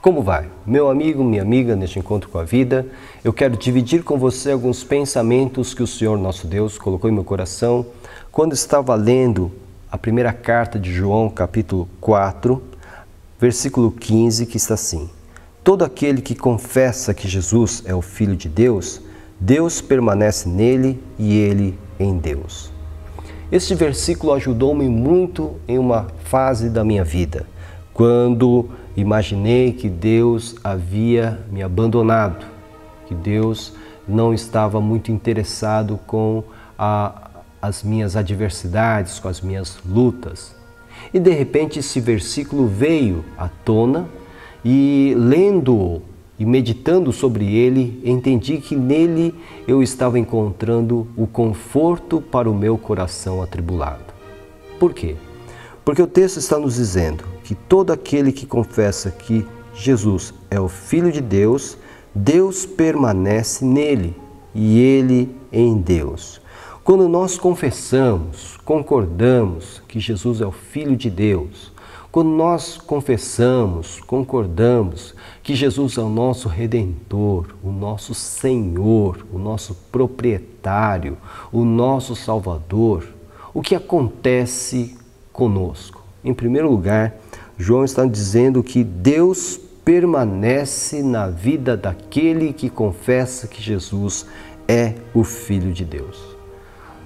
Como vai? Meu amigo, minha amiga, neste encontro com a vida, eu quero dividir com você alguns pensamentos que o Senhor nosso Deus colocou em meu coração quando estava lendo a primeira carta de João, capítulo 4, versículo 15, que está assim: todo aquele que confessa que Jesus é o Filho de Deus, Deus permanece nele e ele em Deus. Este versículo ajudou-me muito em uma fase da minha vida, quando imaginei que Deus havia me abandonado, que Deus não estava muito interessado com as minhas adversidades, com as minhas lutas. E de repente esse versículo veio à tona e lendo-o e meditando sobre ele, entendi que nele eu estava encontrando o conforto para o meu coração atribulado. Por quê? Porque o texto está nos dizendo que todo aquele que confessa que Jesus é o Filho de Deus, Deus permanece nele e ele em Deus. Quando nós confessamos, concordamos que Jesus é o Filho de Deus, quando nós confessamos, concordamos que Jesus é o nosso Redentor, o nosso Senhor, o nosso proprietário, o nosso Salvador, o que acontece conosco? Em primeiro lugar, João está dizendo que Deus permanece na vida daquele que confessa que Jesus é o Filho de Deus.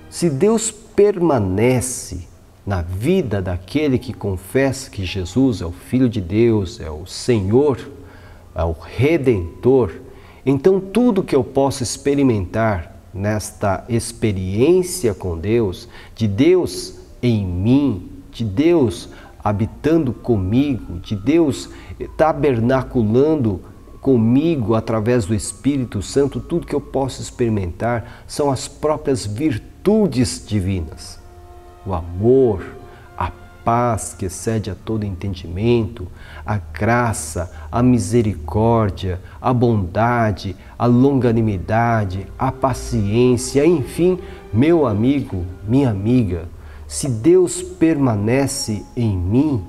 Se Deus permanece na vida daquele que confessa que Jesus é o Filho de Deus, é o Senhor, é o Redentor, então tudo que eu posso experimentar nesta experiência com Deus, de Deus em mim, de Deus habitando comigo, de Deus tabernaculando comigo através do Espírito Santo, tudo que eu posso experimentar são as próprias virtudes divinas. O amor, a paz que excede a todo entendimento, a graça, a misericórdia, a bondade, a longanimidade, a paciência, enfim, meu amigo, minha amiga, se Deus permanece em mim,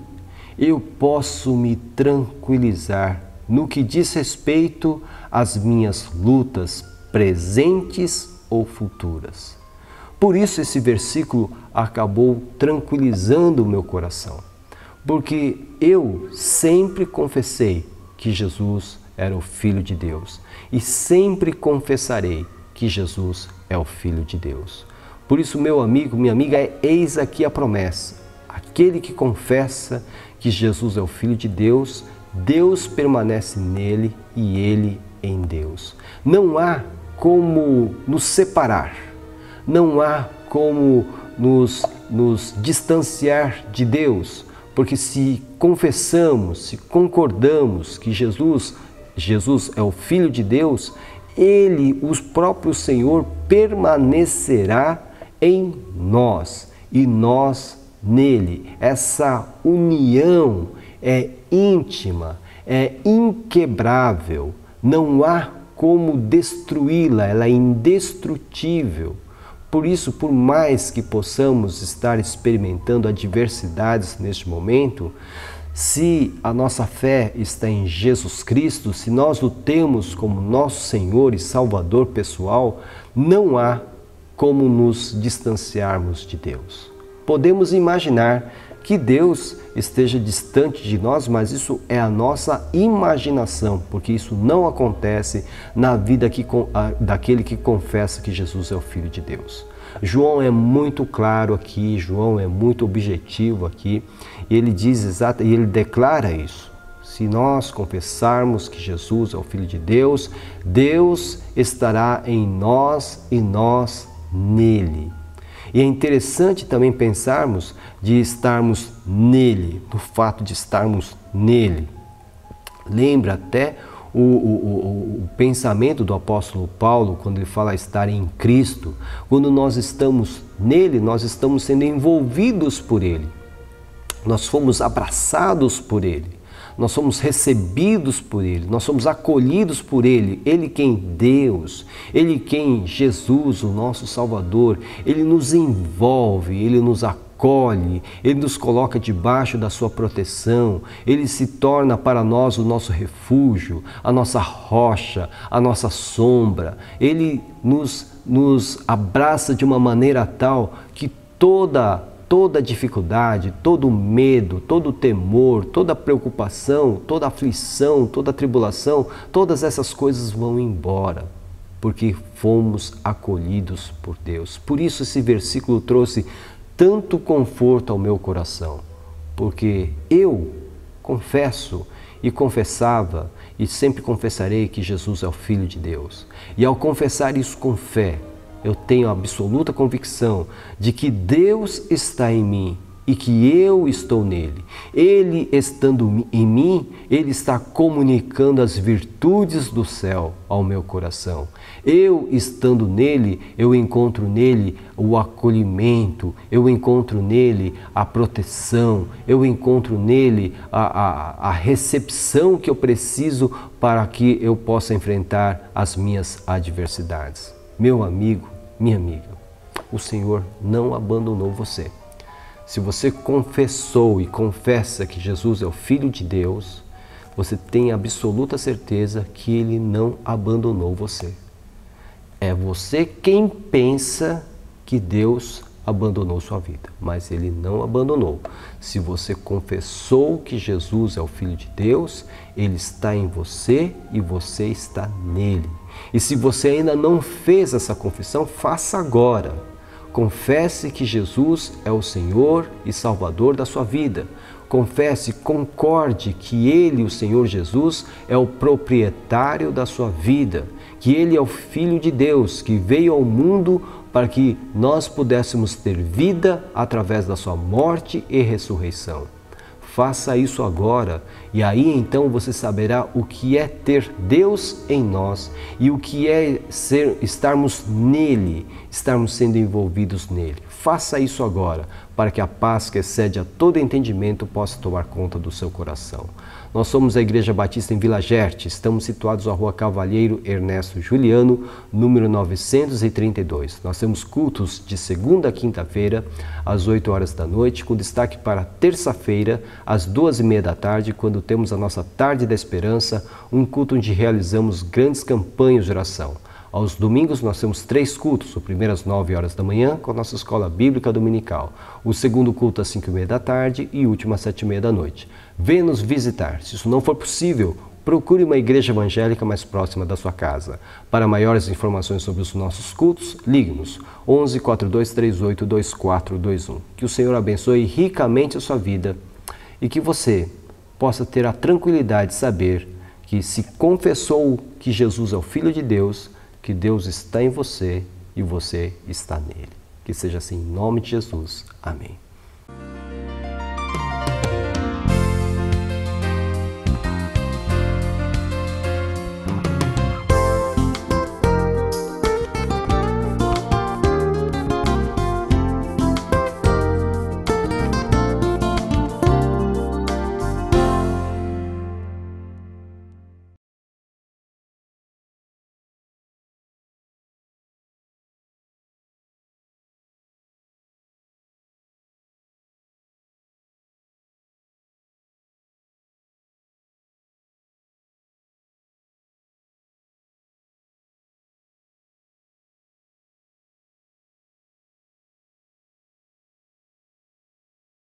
eu posso me tranquilizar no que diz respeito às minhas lutas presentes ou futuras. Por isso esse versículo acabou tranquilizando o meu coração, porque eu sempre confessei que Jesus era o Filho de Deus e sempre confessarei que Jesus é o Filho de Deus. Por isso, meu amigo, minha amiga, eis aqui a promessa. Aquele que confessa que Jesus é o Filho de Deus, Deus permanece nele e ele em Deus. Não há como nos separar, não há como nos distanciar de Deus, porque se confessamos, se concordamos que Jesus é o Filho de Deus, ele, o próprio Senhor, permanecerá em nós e nós nele. Essa união é íntima, é inquebrável, não há como destruí-la, ela é indestrutível. Por isso, por mais que possamos estar experimentando adversidades neste momento, se a nossa fé está em Jesus Cristo, se nós o temos como nosso Senhor e Salvador pessoal, não há como nos distanciarmos de Deus. Podemos imaginar que Deus esteja distante de nós, mas isso é a nossa imaginação, porque isso não acontece na vida daquele que confessa que Jesus é o Filho de Deus. João é muito claro aqui, João é muito objetivo aqui, e ele diz e ele declara isso. Se nós confessarmos que Jesus é o Filho de Deus, Deus estará em nós e nós nele. E é interessante também pensarmos de estarmos nele, do fato de estarmos nele. Lembra até o pensamento do apóstolo Paulo, quando ele fala estar em Cristo. Quando nós estamos nele, nós estamos sendo envolvidos por ele. Nós fomos abraçados por ele. Nós somos recebidos por ele, nós somos acolhidos por ele. Ele quem Deus, ele quem Jesus, o nosso Salvador, ele nos envolve, ele nos acolhe acolhe, Ele nos coloca debaixo da sua proteção, Ele se torna para nós o nosso refúgio, a nossa rocha, a nossa sombra. Ele nos abraça de uma maneira tal que toda dificuldade, todo medo, todo temor, toda preocupação, toda aflição, toda tribulação, todas essas coisas vão embora, porque fomos acolhidos por Deus. Por isso esse versículo trouxe tanto conforto ao meu coração, porque eu confesso e confessava e sempre confessarei que Jesus é o Filho de Deus. E ao confessar isso com fé, eu tenho a absoluta convicção de que Deus está em mim e que eu estou nele. Ele estando em mim, Ele está comunicando as virtudes do céu ao meu coração. Eu estando nele, eu encontro nele o acolhimento, eu encontro nele a proteção, eu encontro nele a recepção que eu preciso para que eu possa enfrentar as minhas adversidades. Meu amigo, minha amiga, o Senhor não abandonou você. Se você confessou e confessa que Jesus é o Filho de Deus, você tem absoluta certeza que Ele não abandonou você. É você quem pensa que Deus abandonou sua vida, mas Ele não abandonou. Se você confessou que Jesus é o Filho de Deus, Ele está em você e você está nele. E se você ainda não fez essa confissão, faça agora. Confesse que Jesus é o Senhor e Salvador da sua vida. Confesse, concorde que Ele, o Senhor Jesus, é o proprietário da sua vida, que Ele é o Filho de Deus, que veio ao mundo para que nós pudéssemos ter vida através da sua morte e ressurreição. Faça isso agora e aí então você saberá o que é ter Deus em nós e o que é estarmos nele, estarmos sendo envolvidos nele. Faça isso agora para que a paz que excede a todo entendimento possa tomar conta do seu coração. Nós somos a Igreja Batista em Vila Gerte, estamos situados na Rua Cavalheiro Ernesto Juliano, número 932. Nós temos cultos de segunda a quinta-feira, às 8 horas da noite, com destaque para terça-feira, às 2h30 da tarde, quando temos a nossa Tarde da Esperança, um culto onde realizamos grandes campanhas de oração. Aos domingos nós temos 3 cultos, o primeiro às 9 horas da manhã com a nossa escola bíblica dominical, o segundo culto às 5h30 da tarde e o último às 7h30 da noite. Venha nos visitar. Se isso não for possível, procure uma igreja evangélica mais próxima da sua casa. Para maiores informações sobre os nossos cultos, ligue-nos 11 42 38 2421. Que o Senhor abençoe ricamente a sua vida e que você possa ter a tranquilidade de saber que se confessou que Jesus é o Filho de Deus, que Deus está em você e você está nele. Que seja assim em nome de Jesus. Amém.